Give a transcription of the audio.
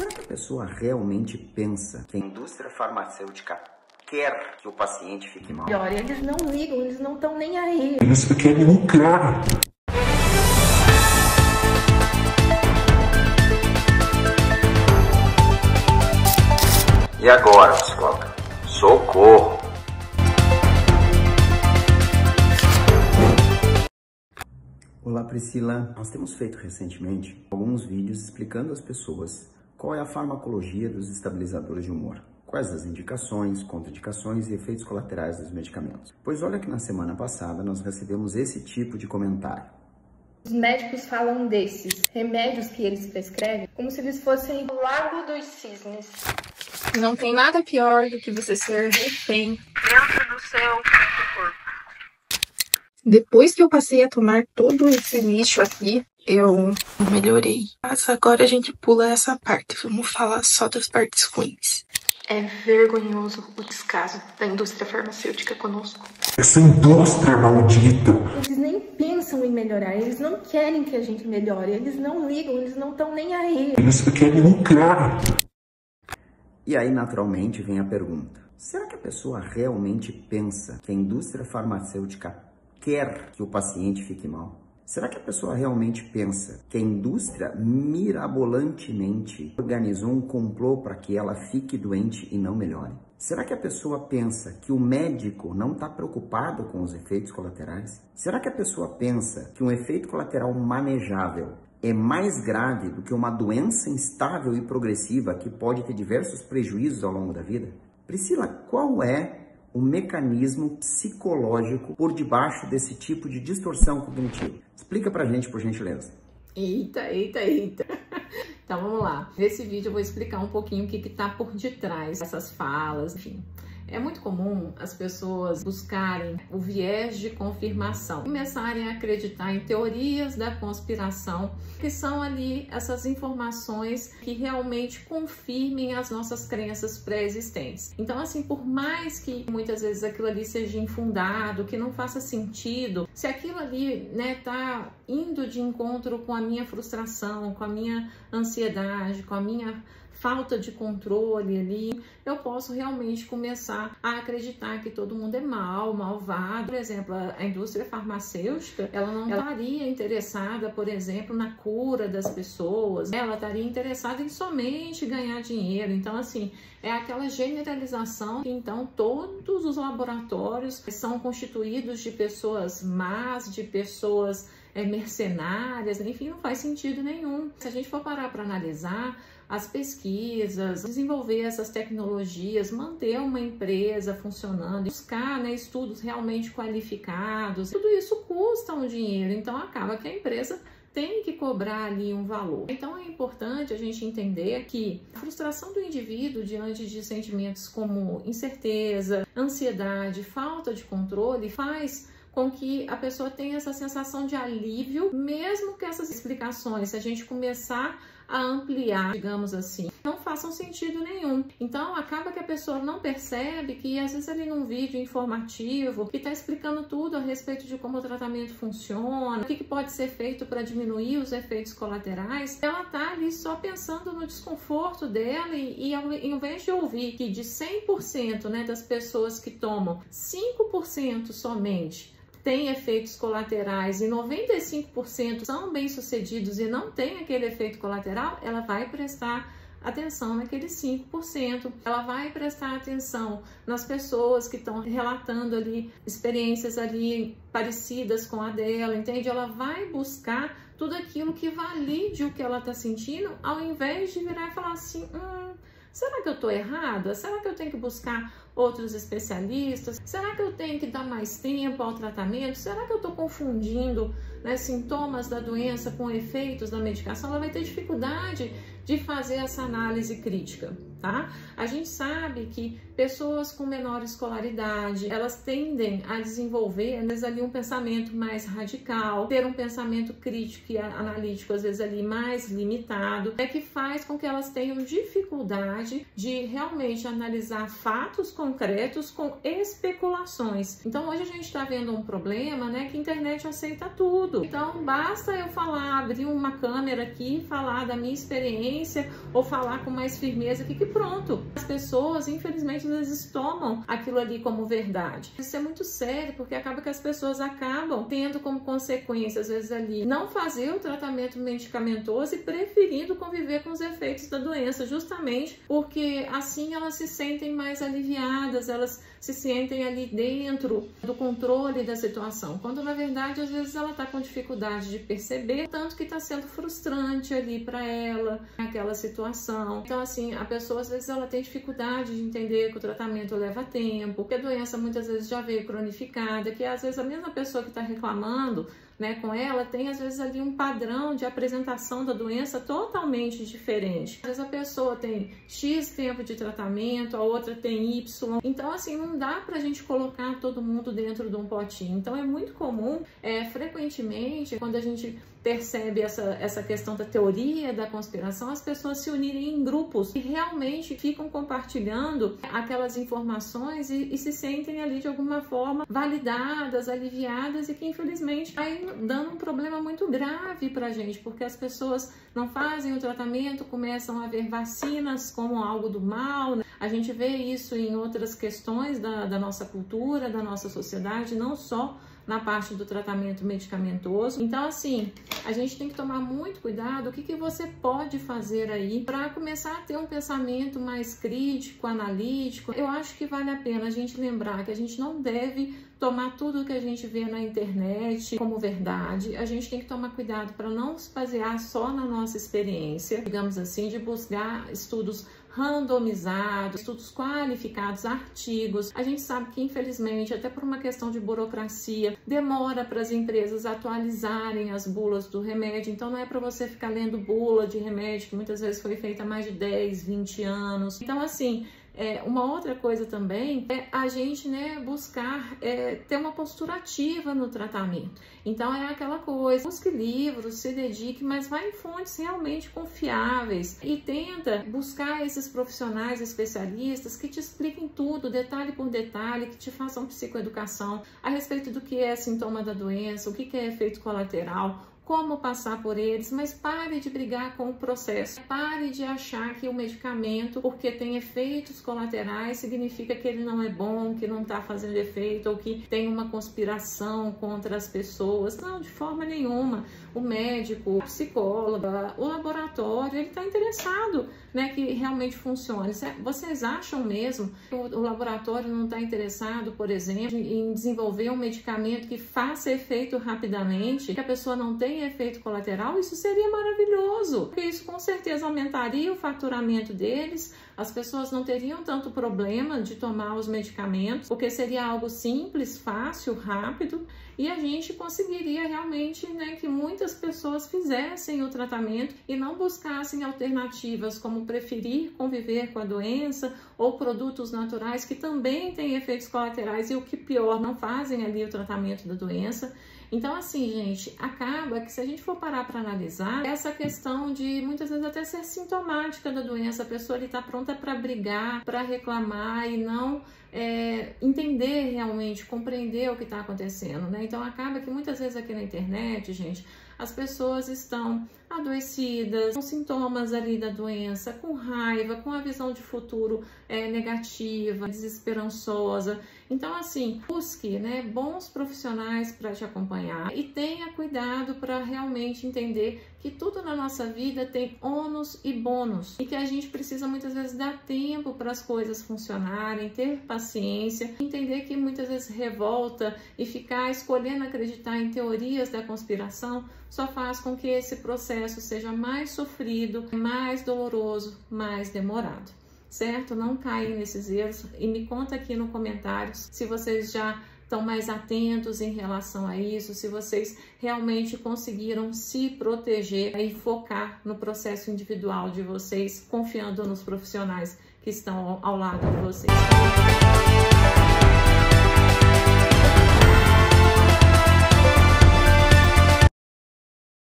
Será que a pessoa realmente pensa que a indústria farmacêutica quer que o paciente fique mal? Olha, eles não ligam, eles não estão nem aí. Eles querem lucrar. E agora, psicóloga? Socorro! Olá, Priscila. Nós temos feito recentemente alguns vídeos explicando às pessoas qual é a farmacologia dos estabilizadores de humor, quais as indicações, contraindicações e efeitos colaterais dos medicamentos. Pois olha que na semana passada nós recebemos esse tipo de comentário. Os médicos falam desses remédios que eles prescrevem como se eles fossem o Lago dos Cisnes. Não tem nada pior do que você ser refém Dentro do seu corpo. Depois que eu passei a tomar todo esse lixo aqui, eu melhorei. Mas agora a gente pula essa parte. Vamos falar só das partes ruins. É vergonhoso o descaso da indústria farmacêutica conosco. Essa indústria maldita. Eles nem pensam em melhorar, eles não querem que a gente melhore, eles não ligam, eles não estão nem aí. Eles querem lucrar. E aí, naturalmente, vem a pergunta: será que a pessoa realmente pensa que a indústria farmacêutica quer que o paciente fique mal? Será que a pessoa realmente pensa que a indústria mirabolantemente organizou um complô para que ela fique doente e não melhore? Será que a pessoa pensa que o médico não está preocupado com os efeitos colaterais? Será que a pessoa pensa que um efeito colateral manejável é mais grave do que uma doença instável e progressiva que pode ter diversos prejuízos ao longo da vida? Priscila, qual é o mecanismo psicológico por debaixo desse tipo de distorção cognitiva? Explica pra gente, por gentileza. Eita. Então vamos lá. Nesse vídeo eu vou explicar um pouquinho o que está por detrás dessas falas, enfim. É muito comum as pessoas buscarem o viés de confirmação, começarem a acreditar em teorias da conspiração, que são ali essas informações que realmente confirmem as nossas crenças pré-existentes. Então, assim, por mais que muitas vezes aquilo ali seja infundado, que não faça sentido, se aquilo ali, né, tá indo de encontro com a minha frustração, com a minha ansiedade, com a minha falta de controle ali, eu posso realmente começar a acreditar que todo mundo é malvado. Por exemplo, a indústria farmacêutica, ela não estaria interessada, por exemplo, na cura das pessoas, ela estaria interessada em somente ganhar dinheiro. Então, assim, é aquela generalização que, então, todos os laboratórios são constituídos de pessoas más, de pessoas mercenárias, enfim, não faz sentido nenhum. Se a gente for parar para analisar as pesquisas, desenvolver essas tecnologias, manter uma empresa funcionando, buscar, né, estudos realmente qualificados, tudo isso custa um dinheiro, então acaba que a empresa tem que cobrar ali um valor. Então é importante a gente entender que a frustração do indivíduo diante de sentimentos como incerteza, ansiedade, falta de controle faz com que a pessoa tenha essa sensação de alívio, mesmo que essas explicações, se a gente começar a ampliar, digamos assim, não façam sentido nenhum. Então, acaba que a pessoa não percebe que, às vezes, ali num vídeo informativo, que está explicando tudo a respeito de como o tratamento funciona, o que pode ser feito para diminuir os efeitos colaterais, ela está ali só pensando no desconforto dela e ao invés de ouvir que de 100%, né, das pessoas que tomam, 5% somente tem efeitos colaterais e 95% são bem-sucedidos e não tem aquele efeito colateral, ela vai prestar atenção naqueles 5%. Ela vai prestar atenção nas pessoas que estão relatando ali experiências ali parecidas com a dela, entende? Ela vai buscar tudo aquilo que valide o que ela está sentindo, ao invés de virar e falar assim, será que eu estou errada? Será que eu tenho que buscar outros especialistas? Será que eu tenho que dar mais tempo ao tratamento? Será que eu estou confundindo, né, sintomas da doença com efeitos da medicação? Ela vai ter dificuldade de fazer essa análise crítica, tá? A gente sabe que pessoas com menor escolaridade, elas tendem a desenvolver, às vezes, ali um pensamento mais radical, ter um pensamento crítico e analítico, às vezes, ali mais limitado, que faz com que elas tenham dificuldade de realmente analisar fatos concretos com especulações. Então, hoje a gente está vendo um problema, né, que a internet aceita tudo. Então, basta eu falar, abrir uma câmera aqui, falar da minha experiência, consciência ou falar com mais firmeza que pronto. As pessoas, infelizmente, às vezes tomam aquilo ali como verdade. Isso é muito sério, porque acaba que as pessoas acabam tendo como consequência, às vezes ali, não fazer o tratamento medicamentoso e preferindo conviver com os efeitos da doença, justamente porque assim elas se sentem mais aliviadas, elas se sentem ali dentro do controle da situação, quando na verdade às vezes ela está com dificuldade de perceber tanto que está sendo frustrante ali para ela aquela situação. Então assim, a pessoa às vezes ela tem dificuldade de entender que o tratamento leva tempo, que a doença muitas vezes já veio cronificada, que às vezes a mesma pessoa que está reclamando, né, com ela, tem às vezes ali um padrão de apresentação da doença totalmente diferente. Às vezes a pessoa tem X tempo de tratamento, a outra tem Y. Então assim, não dá pra gente colocar todo mundo dentro de um potinho. Então é muito comum, frequentemente, quando a gente percebe essa questão da teoria da conspiração, as pessoas se unirem em grupos e realmente ficam compartilhando aquelas informações e se sentem ali de alguma forma validadas, aliviadas, e que infelizmente vai dando um problema muito grave pra gente, porque as pessoas não fazem o tratamento, começam a ver vacinas como algo do mal, né? A gente vê isso em outras questões da nossa cultura, da nossa sociedade, não só na parte do tratamento medicamentoso. Então assim, a gente tem que tomar muito cuidado o que você pode fazer aí para começar a ter um pensamento mais crítico, analítico. Eu acho que vale a pena a gente lembrar que a gente não deve tomar tudo que a gente vê na internet como verdade. A gente tem que tomar cuidado para não se basear só na nossa experiência, digamos assim, de buscar estudos randomizados, estudos qualificados, artigos. A gente sabe que, infelizmente, até por uma questão de burocracia, demora para as empresas atualizarem as bulas do remédio. Então, não é para você ficar lendo bula de remédio que muitas vezes foi feita há mais de 10, 20 anos. Então, assim, uma outra coisa também é a gente, né, buscar ter uma postura ativa no tratamento. Então é aquela coisa, busque livros, se dedique, mas vai em fontes realmente confiáveis e tenta buscar esses profissionais especialistas que te expliquem tudo, detalhe por detalhe, que te façam psicoeducação a respeito do que é sintoma da doença, o que é efeito colateral, como passar por eles, mas pare de brigar com o processo. Pare de achar que o medicamento, porque tem efeitos colaterais, significa que ele não é bom, que não está fazendo efeito, ou que tem uma conspiração contra as pessoas. Não, de forma nenhuma. O médico, a psicóloga, o laboratório, ele está interessado, né, que realmente funcione. Vocês acham mesmo que o laboratório não está interessado, por exemplo, em desenvolver um medicamento que faça efeito rapidamente, que a pessoa não tenha efeito colateral? Isso seria maravilhoso, porque isso com certeza aumentaria o faturamento deles, as pessoas não teriam tanto problema de tomar os medicamentos, porque seria algo simples, fácil, rápido, e a gente conseguiria realmente, né, que muitas pessoas fizessem o tratamento e não buscassem alternativas como preferir conviver com a doença ou produtos naturais que também têm efeitos colaterais e, o que pior, não fazem ali o tratamento da doença. Então, assim, gente, acaba que se a gente for parar para analisar, essa questão de muitas vezes até ser sintomática da doença, a pessoa ali está pronta para brigar, para reclamar e não entender realmente, compreender o que está acontecendo, né? Então, acaba que muitas vezes aqui na internet, gente, as pessoas estão adoecidas, com sintomas ali da doença, com raiva, com a visão de futuro negativa, desesperançosa. Então, assim, busque, né, bons profissionais para te acompanhar e tenha cuidado para realmente entender que tudo na nossa vida tem ônus e bônus e que a gente precisa muitas vezes dar tempo para as coisas funcionarem, ter paciência, entender que muitas vezes revolta e ficar escolhendo acreditar em teorias da conspiração só faz com que esse processo seja mais sofrido, mais doloroso, mais demorado. Certo? Não caem nesses erros e me conta aqui no comentários se vocês já estão mais atentos em relação a isso, se vocês realmente conseguiram se proteger e focar no processo individual de vocês, confiando nos profissionais que estão ao lado de vocês.